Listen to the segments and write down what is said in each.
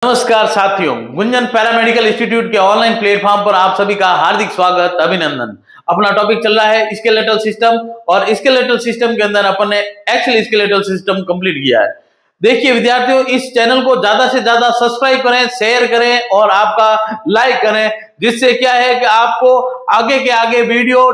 नमस्कार साथियों, Gunjan paramedical institute के ऑनलाइन प्लेटफॉर्म पर आप सभी का हार्दिक स्वागत, अभिनंदन। अपना टॉपिक चल रहा है स्केलेटल सिस्टम और स्केलेटल सिस्टम के अंदर अपन ने एक्सल स्केलेटल सिस्टम कंप्लीट किया है। देखिए विद्यार्थियों, इस चैनल को ज्यादा से ज्यादा सब्सक्राइब करें, शेयर करें और आपका लाइक करें, जिससे क्या है कि आपको आगे के आगे वीडियो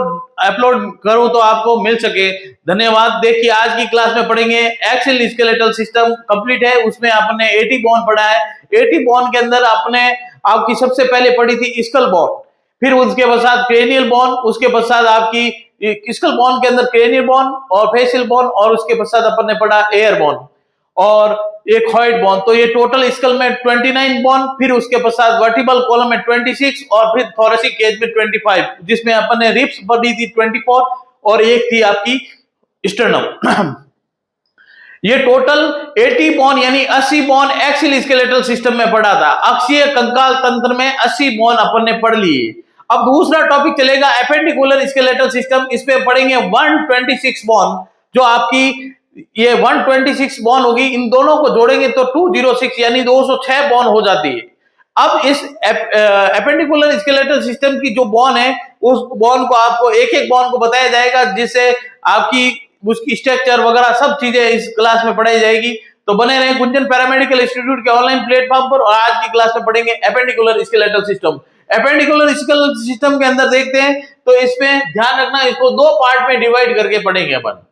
अपलोड करूं तो आपको मिल सके। धन्यवाद। देखिए आज की क्लास में पढ़ेंगे एक्सल स्केलेटल सिस्टम कंप्लीट है, उसमें आपने एटी बॉन्ड पढ़ा है। एटी बॉन्ड के अंदर आपने आपकी सबसे पहले पढ़ी थी स्कल बॉन्ड, फिर उसके पश्चात क्रेनियल बॉन्ड, उसके पश्चात आपकी स्कल बॉन्ड के अंदर क्रेनियल बॉन्ड और फेशियल बॉन्ड, और उसके पश्चात अपन ने पढ़ा एयर बॉन्ड और एक हॉइड बॉन्ड। तो ये टोटल स्कल में 29 बॉन्ड, फिर उसके पश्चात वर्टिबल कॉलम में 26 और फिर थोरेसिक केज में 25, जिसमें अपन ने रिब्स पढ़ी थी 24 और एक थी आपकी स्टर्नम। ये टोटल 80 बॉन्ड यानी 80 बॉन्ड एक्सल स्केलेटल सिस्टम में पढ़ा था। अक्षीय कंकाल तंत्र में 80 बॉन्ड अपन ने पढ़ लिए। अब दूसरा टॉपिक चलेगा एपेंडिकुलर स्केलेटल सिस्टम। इसमें पढ़ेंगे 126 बॉन्ड, जो आपकी ये 126 बॉन्ड होगी, इन दोनों को जोड़ेंगे तो 206 यानी 206 बॉन्ड हो जाती है। अब इस एपेंडिकुलर स्केलेटल सिस्टम की जो बॉन्ड है, उस बॉन्ड को आपको एक एक बॉन्ड को बताया जाएगा, जिससे आपकी उसकी स्ट्रक्चर वगैरह सब चीजें इस क्लास में पढ़ाई जाएगी। तो बने रहे गुंजन पैरामेडिकल इंस्टीट्यूट के ऑनलाइन प्लेटफॉर्म पर, और आज की क्लास में पढ़ेंगे appendicular skeletal system. Appendicular skeletal system के अंदर देखते हैं तो इसमें ध्यान रखना, इसको दो पार्ट में डिवाइड करके पढ़ेंगे अपन।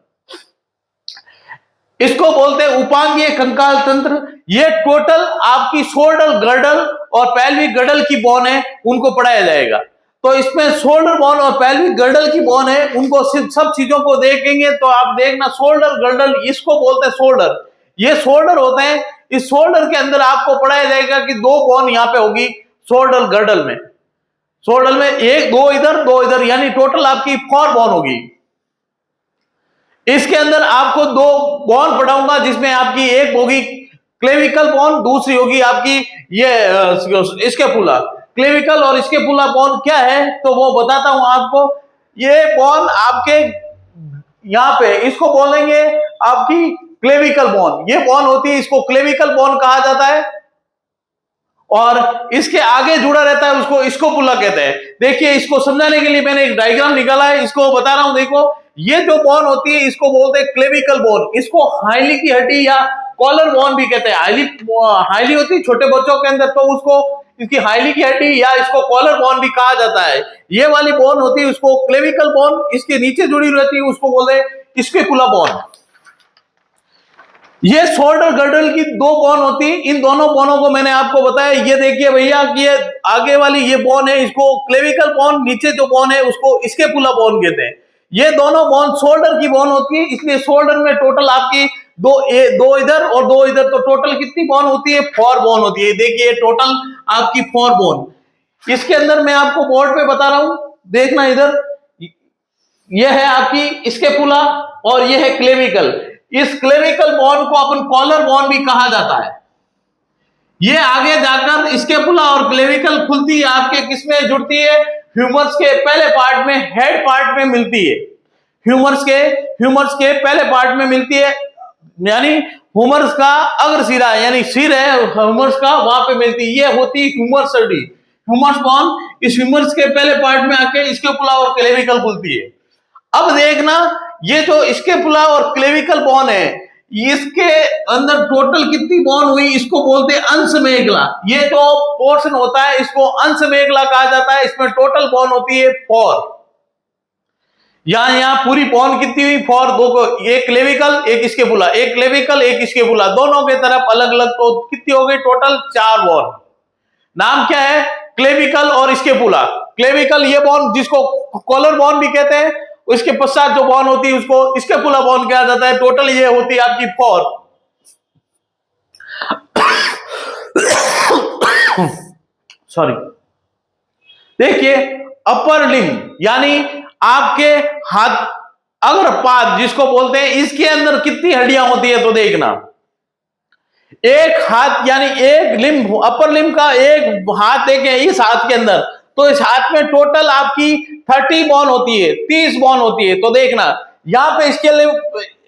इसको बोलते हैं उपांगीय कंकाल तंत्र। ये टोटल आपकी शोल्डर गर्डल और पैल्विक गर्डल की बोन है, उनको पढ़ाया जाएगा। तो इसमें शोल्डर बोन और पैल्विक गर्डल की बोन है, उनको सब चीजों को देखेंगे तो आप देखना शोल्डर गर्डल, इसको बोलते हैं शोल्डर। ये शोल्डर होते हैं। इस शोल्डर के अंदर आपको पढ़ाया जाएगा कि दो बोन यहाँ पे होगी शोल्डर गर्डल में। शोल्डर में एक दो इधर यानी टोटल आपकी 4 बोन होगी। इसके अंदर आपको दो बॉन पढ़ाऊंगा, जिसमें आपकी एक होगी क्लेविकल बॉन, दूसरी होगी आपकी ये स्कैपुला। क्लेविकल और स्कैपुला बॉन क्या है तो वो बताता हूं आपको। ये बॉन आपके यहां पे इसको बोलेंगे आपकी क्लेविकल बॉन। ये बॉन होती है, इसको क्लेविकल बॉन कहा जाता है, और इसके आगे जुड़ा रहता है उसको स्कैपुला कहते हैं। देखिए इसको समझाने के लिए मैंने एक डायग्राम निकाला है, इसको बता रहा हूं। देखो ये जो बोन होती है इसको बोलते हैं क्लेविकल बोन। इसको हाइली की हड्डी या कॉलर बोन भी कहते हैं। हाइली होती है छोटे बच्चों के अंदर, तो उसको इसकी हाइली की हड्डी या इसको कॉलर बोन भी कहा जाता है। ये वाली बोन होती है उसको क्लेविकल बोन, इसके नीचे जुड़ी रहती है उसको बोलते हैं स्कैपुला बोन। ये शोल्डर गर्डल की दो बोन होती है। इन दोनों बोनों को मैंने आपको बताया। ये देखिए भैया कि ये आगे वाली ये बोन है, इसको क्लेविकल बोन, नीचे जो बोन है उसको स्कैपुला बोन कहते हैं। ये दोनों बोन शोल्डर की बोन होती है, इसलिए शोल्डर में टोटल आपकी दो इधर और दो इधर, तो टोटल कितनी बोन होती है? 4 बोन होती है। देखिए टोटल आपकी 4 बोन। इसके अंदर मैं आपको बोर्ड पे बता रहा हूं, देखना इधर, यह है आपकी स्कैपुला और यह है क्लेविकल। इस क्लेविकल बोन को अपन कॉलर बोन भी कहा जाता है। ये आगे जाकर स्कैपुला और क्लेविकल खुलती है, आपके किसमें जुड़ती है? ह्यूमरस के पहले पार्ट में, हेड पार्ट में मिलती है। ह्यूमरस के पहले पार्ट में मिलती है, यानी ह्यूमरस का अग्र सिरा यानी सिर है ह्यूमरस का, वहां पे मिलती है। ये होती है ह्यूमरस हड्डी, ह्यूमरस बोन। इस ह्यूमरस के पहले पार्ट में आके स्कैपुला और क्लेविकल खुलती है। अब देखना, ये जो स्कैपुला और क्लेविकल बोन है, इसके अंदर टोटल कितनी बोन हुई? इसको बोलते हैं अंश मेखला। ये जो पोर्शन होता है इसको अंश मेखला कहा जाता है। इसमें टोटल बोन होती है 4। यहां पूरी बोन कितनी हुई? 4। दो को, एक क्लेविकल एक स्कैपुला, एक क्लेविकल एक स्कैपुला, दोनों के तरफ अलग अलग, तो कितनी हो गई टोटल? 4 बोन। नाम क्या है? क्लेविकल और स्कैपुला। क्लेविकल ये बोन जिसको कॉलर बोन भी कहते हैं, उसके पश्चात जो बोन होती है उसको स्कैपुला बोन कहा जाता है। टोटल ये होती है आपकी 4। सॉरी। देखिए अपर लिम्ब यानी आपके हाथ अग्र पाद जिसको बोलते हैं, इसके अंदर कितनी हड्डियां होती है? तो देखना, एक हाथ यानी एक लिम्ब, अपर लिम्ब का एक हाथ देखें इस हाथ के अंदर, तो इस हाथ में टोटल आपकी 30 बॉन होती है, 30 बॉन होती है। तो देखना यहाँ पे इसके लिए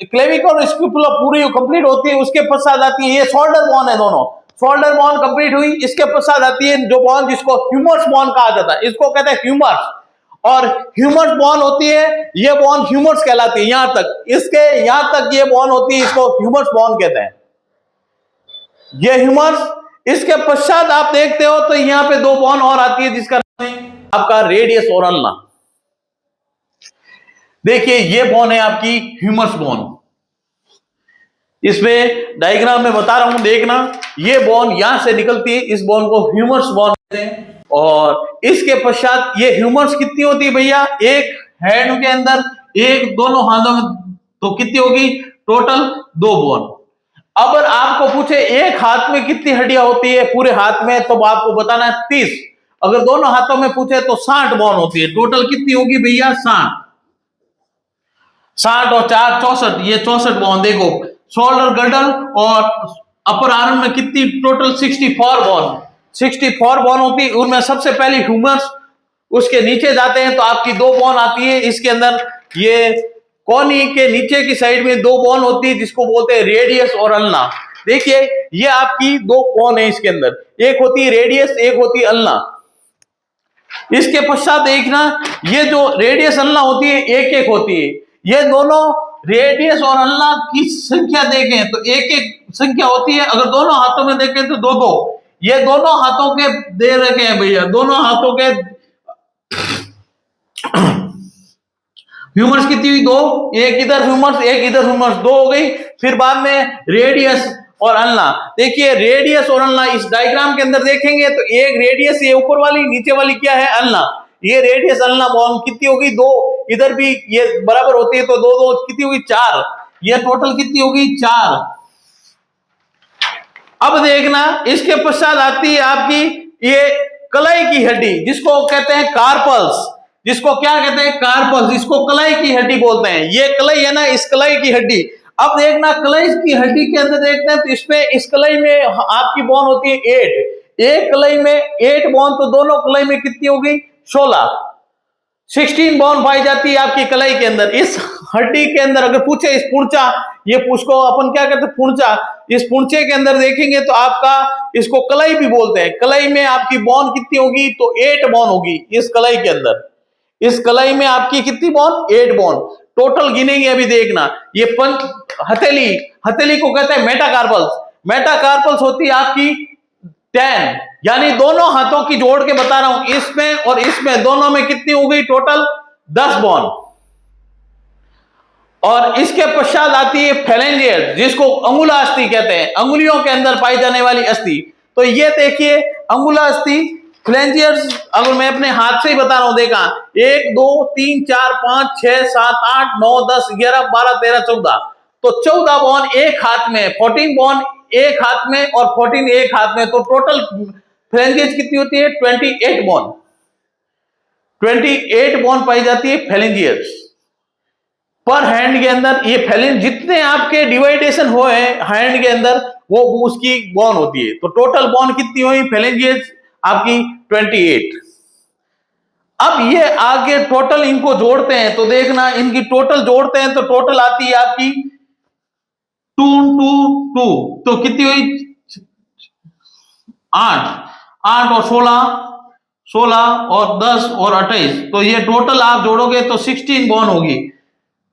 क्लेविकल और स्कैपुला पूरी कंप्लीट होती है, उसके पश्चात आती है ये शोल्डर बॉन है दोनों। शोल्डर बोन कंप्लीट हुई, इसके पश्चात आती है जो बोन जिसको ह्यूमरस बोन कहा जाता है, इसको कहते हैं ह्यूमरस। और ह्यूमरस बोन होती है, ये बोन ह्यूमरस कहलाती है, यहां तक, इसके यहां तक ये बोन होती है, इसको ह्यूमरस बोन कहते हैं, ये ह्यूमरस। इसके पश्चात आप देखते हो तो यहां पे दो बोन और आती है जिसका नाम है आपका रेडियस और अल्ना। देखिए ये बोन है आपकी ह्यूमरस बोन, इसमें डायग्राम में बता रहा हूं, देखना, ये बोन यहां से निकलती है, इस बोन को ह्यूमरस बोन कहते हैं। और इसके पश्चात ये ह्यूमरस कितनी होती है भैया, एक हैंड के अंदर, एक दोनों हाथों में, तो कितनी होगी टोटल 2 बोन। अब आपको पूछे एक हाथ में कितनी हड्डियां होती है पूरे हाथ में, तो आपको बताना है 30। अगर दोनों हाथों में पूछे तो 60 बोन होती है। टोटल कितनी होगी भैया 60 और 4 64, ये 64 बोन। देखो शोल्डर गर्डल और अपर आर्म में कितनी टोटल 64 बोन, 64 बोन होती है। उनमें सबसे पहले ह्यूमरस, उसके नीचे जाते हैं तो आपकी 2 बोन आती है इसके अंदर, ये कोनी के नीचे की साइड में 2 बोन होती है जिसको बोलते हैं रेडियस और अल्ना। देखिए ये आपकी 2 बोन है इसके अंदर, एक होती है रेडियस, एक होती है अल्ना। इसके पश्चात देखना, ये जो रेडियस अल्ना होती है एक एक होती है, ये दोनों रेडियस और अल्ना की संख्या देखें तो एक एक संख्या होती है, अगर दोनों हाथों में देखें तो 2-2। ये दोनों हाथों के दे रखे हैं भैया, दोनों हाथों के ह्यूमरस कितनी हुई 2, एक इधर ह्यूमरस एक इधर ह्यूमरस, 2 हो गई। फिर बाद में रेडियस और अल्ना। देखिए रेडियस और अल्ना इस डायग्राम के अंदर देखेंगे तो एक रेडियस ये ऊपर वाली, नीचे वाली क्या है अल्ना, ये रेडियस अल्ना बोन कितनी होगी 2, इधर भी ये बराबर होती है तो 2-2 कितनी होगी 4, ये टोटल कितनी होगी 4। अब देखना इसके पश्चात आती है आपकी ये कलाई की हड्डी जिसको कहते हैं कार्पल्स, जिसको क्या कहते हैं कार्पल्स, जिसको कलाई की हड्डी बोलते हैं। ये कलाई है ना, इस कलाई की हड्डी। अब देखना कलाई की हड्डी के अंदर देखते हैं तो इसमें इस कलाई में आपकी बोन होती है 8, एक कलाई में 8 बोन, तो दोनों कलाई में कितनी होगी 16 बोन पाई जाती है आपकी कलाई के अंदर। इस हड्डी के अंदर अगर पूछे इस पुंचा, ये उसको अपन क्या कहते हैं पुंचा, इस पुंचे के अंदर देखेंगे तो आपका इसको कलाई भी बोलते हैं। कलाई में आपकी बोन कितनी होगी तो 8 बोन होगी इस कलाई के अंदर। इस कलाई में आपकी कितनी बोन 8 बोन टोटल गिनेंगे। अभी देखना ये हथेली, हथेली को कहते हैं मेटाकार्पल्स। मेटाकार्पल्स होती है आपकी 10, यानी दोनों हाथों की जोड़ के बता रहा हूं, इसमें और इसमें दोनों में कितनी हो गई टोटल 10 बोन। और इसके पश्चात आती है फेलेंजियस जिसको अंगुला अस्थि कहते हैं, अंगुलियों के अंदर पाई जाने वाली अस्थि। तो ये देखिए अंगुला अस्थि फ्लेंजियर्स, अगर मैं अपने हाथ से ही बता रहा हूं, देखा 1 2 3 4 5 6 7 8 9 10 11 12 13 14, तो 14 बोन एक हाथ में, 14 बोन एक हाथ में और 14 एक हाथ में, तो टोटल फ्लेंजियस कितनी होती है 28 बोन, 28 बोन पाई जाती है फेलेंजियस पर हैंड के अंदर। ये फेलेंज जितने आपके डिवाइडेशन हुए हैंड के अंदर वो उसकी बोन होती है, तो टोटल बोन कितनी हुई फेलेंजियस आपकी 28। अब ये आगे टोटल इनको जोड़ते हैं तो देखना इनकी टोटल जोड़ते हैं तो टोटल आती है आपकी 2 2 2, तो कितनी हुई 8 और 16 और 10 और 28, तो ये टोटल आप जोड़ोगे तो 16 बोन होगी।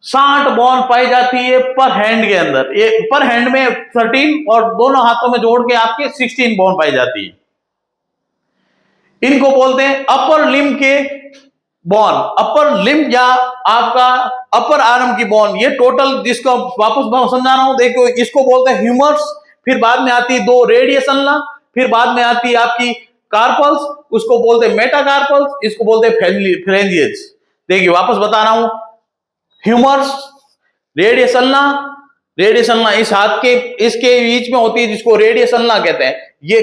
60 बोन पाई जाती है पर हैंड के अंदर, ये पर हैंड में 13 और दोनों हाथों में जोड़ के आपके 16 बोन पाई जाती है। इनको बोलते हैं अपर लिम्ब के बोन, अपर लिम्ब या आपका अपर आर्म की बोन। ये टोटल जिसको वापस मैं समझा रहा हूं, देखो इसको बोलते हैं ह्यूमरस, फिर बाद में आती है 2 रेडियस अल्ना, फिर बाद में आती है आपकी कार्पल्स, उसको बोलते हैं मेटाकार्पल्स, इसको बोलते हैं फ्लेंजियस। देखिए वापस बता रहा हूं, ह्यूमरस, रेडियस अल्ना इस हाथ के इसके बीच में होती है जिसको रेडियस अल्ना कहते हैं। ये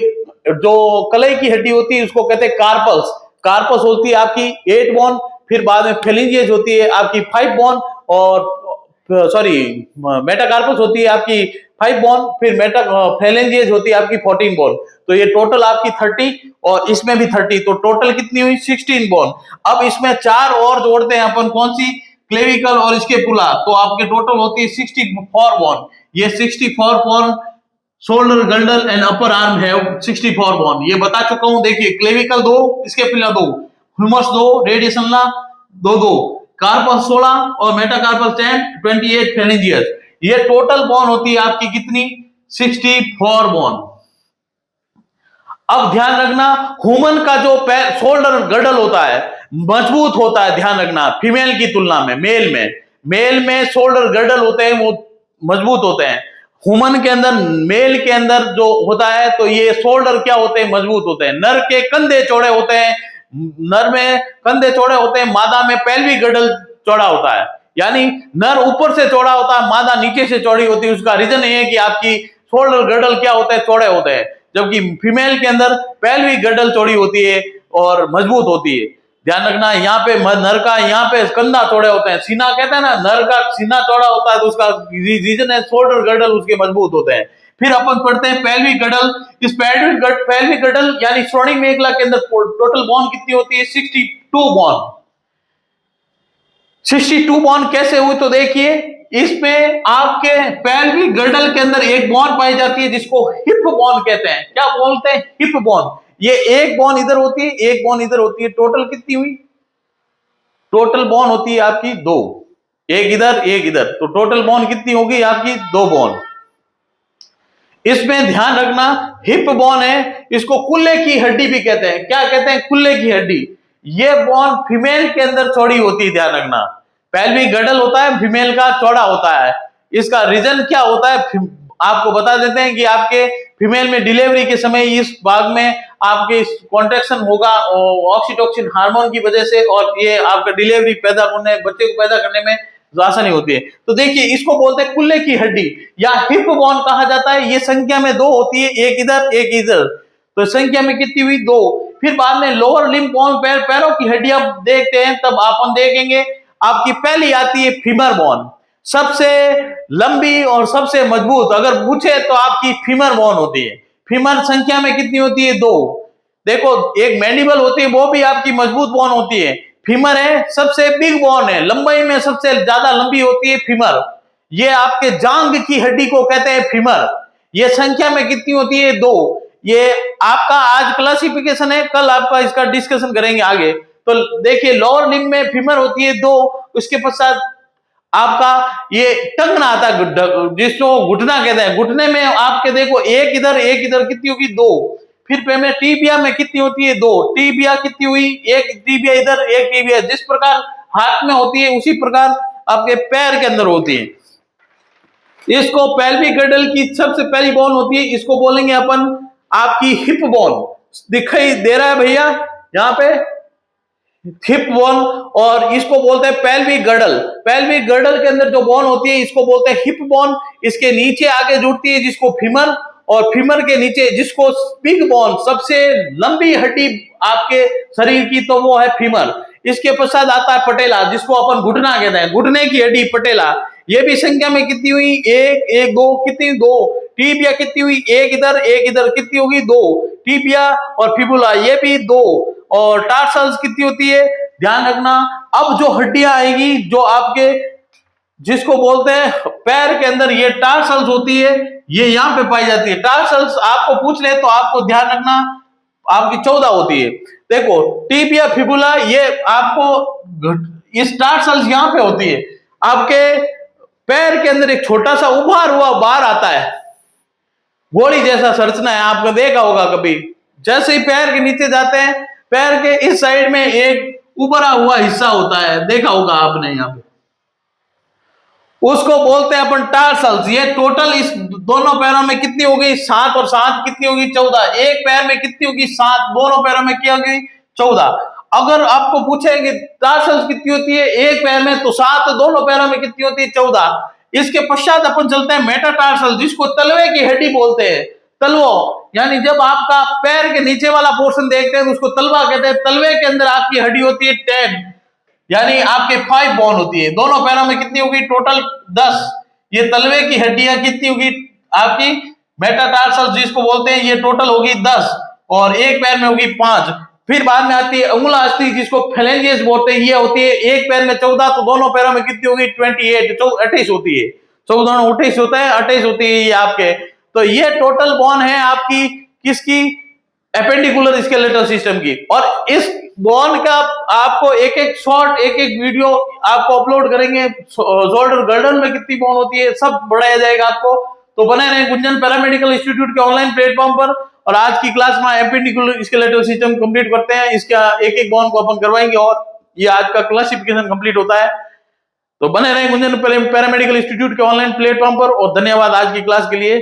जो कलाई की हड्डी होती है उसको कहते हैं कार्पल्स, कार्पस होती है आपकी 8 बोन, फिर बाद में फेलिंजियस होती है आपकी 5 बोन, और सॉरी मेटाकार्पस होती है आपकी 5 बोन, फिर फेलेंजियस होती है आपकी 14 बोन। तो ये टोटल आपकी 30 और इसमें भी 30, तो टोटल कितनी हुई 16 बोन। अब इसमें 4 और जोड़ते हैं अपन, कौन सी, क्लेविकल और इसके पुला, तो आपके टोटल होती है 64 बोन। ये 64 bone shoulder, girdle and upper arm have 64 bone. ये बता चुका हूं। देखिए clavicle 2, scapula 2, humerus 2, radius ulna 2, carpus 16 और मेटाकार्पस 10, 28 फेरेंजियस। ये टोटल बोन होती है आपकी कितनी? 64 बोन। अब ध्यान रखना, ह्यूमन का जो शोल्डर गर्डल होता है मजबूत होता है, ध्यान रखना, फीमेल की तुलना में। मेल में शोल्डर गर्डल होते हैं वो मजबूत होते हैं। ह्यूमन के अंदर, मेल के अंदर जो होता है तो ये शोल्डर क्या होते हैं? मजबूत होते हैं। नर के कंधे चौड़े होते हैं, नर में कंधे चौड़े होते हैं, मादा में पेल्विक गर्डल चौड़ा होता है। यानी नर ऊपर से चौड़ा होता है, मादा नीचे से चौड़ी होती है। उसका रीजन ये है कि आपकी शोल्डर गर्डल क्या होते हैं? चौड़े होते हैं। जबकि फीमेल के अंदर पेल्विक गर्डल चौड़ी होती है और मजबूत होती है। ध्यान रखना, यहाँ पे नर का यहाँ पे कंधा चौड़े होते हैं, सीना कहते हैं ना, नर का सीना चौड़ा होता है तो उसका रीजन है शोल्डर गर्डल उसके मजबूत होते हैं। फिर अपन पढ़ते हैं पेल्विक गर्डल। इस पेल्विक गर्डल यानी श्रोणिक मेखला के अंदर टोटल बोन कितनी होती है? 62 बोन। 62 बोन कैसे हुई? तो देखिए इसमें आपके पेल्विक गर्डल के अंदर एक बोन पाई जाती है जिसको हिप बोन कहते हैं। क्या बोलते हैं? Hip bone. ये एक बोन इधर होती है, एक बोन इधर होती है। टोटल कितनी हुई? टोटल बोन होती है आपकी 2, एक इधर एक इधर, तो टोटल बोन कितनी होगी आपकी? 2 बोन। इसमें ध्यान रखना, हिप बोन है, इसको कुल्ले की हड्डी भी कहते हैं। क्या कहते हैं? कुल्ले की हड्डी। ये बोन फीमेल के अंदर चौड़ी होती है, ध्यान रखना। पेल्विक गर्डल होता है फीमेल का, चौड़ा होता है। इसका रीजन क्या होता है आपको बता देते हैं कि आपके फीमेल में डिलीवरी के समय इस भाग में आपके कॉन्ट्रैक्शन होगा ऑक्सीटोसिन हार्मोन की वजह से, और ये आपका डिलीवरी पैदा होने, बच्चे को पैदा करने में आसानी होती है। तो देखिए इसको बोलते हैं कुल्ले की हड्डी या हिप बोन कहा जाता है। ये संख्या में 2 होती है, एक इधर एक इधर, तो संख्या में कितनी हुई? 2। फिर बाद में लोअर लिम्ब बोन, पैरों की हड्डी आप देखते हैं तब अपन देखेंगे आपकी पहली आती है फीमर बोन। सबसे लंबी और सबसे मजबूत अगर पूछे तो आपकी फीमर बोन होती है। फीमर संख्या में कितनी होती है? 2। देखो एक मैंडिबल होती है वो भी आपकी मजबूत बोन होती है। फीमर है सबसे बिग बोन है, लंबाई में सबसे ज्यादा लंबी होती है फीमर। ये आपके जांग की हड्डी को कहते हैं फीमर। ये संख्या में कितनी होती है? 2। ये आपका आज क्लासिफिकेशन है, कल आपका इसका डिस्कशन करेंगे आगे। तो देखिए लोअर लिम्ब में फीमर होती है 2। उसके पश्चात आपका ये टंगना आता है, जिसको घुटना कहते हैं। घुटने में आपके देखो एक इधर कितनी होगी? 2। फिर पे में टीबिया में कितनी होती है? 2। टीबिया कितनी हुई? एक टीबिया इधर एक टीबिया। जिस प्रकार हाथ में होती है उसी प्रकार आपके पैर के अंदर होती है। इसको पेल्विक गर्डल की सबसे पहली बोन होती है, इसको बोलेंगे अपन आपकी हिप बोन। दिखाई दे रहा है भैया यहाँ पे हिप बोन, और इसको बोलते हैं पेल्विक गर्डल। पेल्विक गर्डल के अंदर जो बोन होती है इसको बोलते हैं हिप बोन। इसके नीचे आगे जुड़ती है जिसको फीमर, और फीमर के नीचे जिसको बिग बोन, सबसे लंबी हड्डी आपके शरीर की, तो वो है फीमर। इसके पश्चात आता है पटेला जिसको अपन घुटना कहते हैं, घुटने की हड्डी पटेला। ये भी संख्या में कितनी हुई? 1 2 कितनी? 2। टीबिया कितनी हुई? एक इधर कितनी होगी? 2। टीबिया और फिबुला ये भी 2। और टार्सल्स कितनी होती है? ध्यान रखना। अब जो हड्डियां आएगी जो आपके जिसको बोलते हैं पैर के अंदर, ये टार्सल्स होती है, ये यहाँ पे पाई जाती है। टार्सल्स आपको पूछ ले तो आपको ध्यान रखना आपकी 14 होती है। देखो टीबिया फिबुला ये आपको इस टार्सल्स यहाँ पे होती है। आपके पैर के अंदर एक छोटा सा उभार हुआ बार आता है, गोली जैसा संरचना है, आपने देखा होगा कभी। जैसे ही पैर के नीचे जाते हैं, पैर के इस साइड में एक उभरा हुआ हिस्सा होता है, देखा होगा आपने यहाँ पे, उसको बोलते हैं अपन टार्सल्स। ये टोटल इस दोनों पैरों में कितनी होगी? 7 और 7 कितनी होगी? 14। एक पैर में कितनी होगी? 7। दोनों पैरों में क्या होगी? 14। अगर आपको पूछेंगे टार्सल्स कितनी होती है एक पैर में, तो 7। दोनों पैरों में कितनी होती है? 14। इसके पश्चात अपन चलते हैं मेटाटार्सल, जिसको तलवे की हड्डी बोलते हैं। तलवो यानी जब आपका पैर के नीचे वाला पोर्शन देखते हैं तो उसको तलवा कहते हैं। तलवे के अंदर आपकी हड्डी होती है 10, यानी आपके 5 बोन होती है। दोनों पैरों में कितनी होगी? टोटल 10। ये तलवे की हड्डियां कितनी होगी आपकी? मेटाटार्सल जिसको बोलते हैं, ये टोटल होगी 10, और एक पैर में होगी 5। फिर बाद में आती है अंगुला अस्थि जिसको फेलेंजियस बोलते हैं, ये होती है एक पैर में 14, तो दोनों पैरों में कितनी होगी? 28 होती है। 14 28 होता है, 28 होती है ये आपके तो ये टोटल बोन है आपकी किसकी, एपेंडिकुलर स्केलेटल सिस्टम की। और इस बोन का आपको एक एक शॉर्ट, एक एक वीडियो आपको अपलोड करेंगे, शोल्डर गर्डन में कितनी बोन होती है सब बढ़ाया जाएगा आपको। तो बने रहे गुंजन पैरामेडिकल इंस्टीट्यूट के ऑनलाइन प्लेटफॉर्म पर। और आज की क्लास में एपेंडिकुलर स्केलेटल सिस्टम कंप्लीट करते हैं, इसका एक एक बोन को अपन करवाएंगे और ये आज का क्लासिफिकेशन कंप्लीट होता है। तो बने रहे गुंजन पैरामेडिकल इंस्टीट्यूट के ऑनलाइन प्लेटफॉर्म पर। और धन्यवाद आज की क्लास के लिए।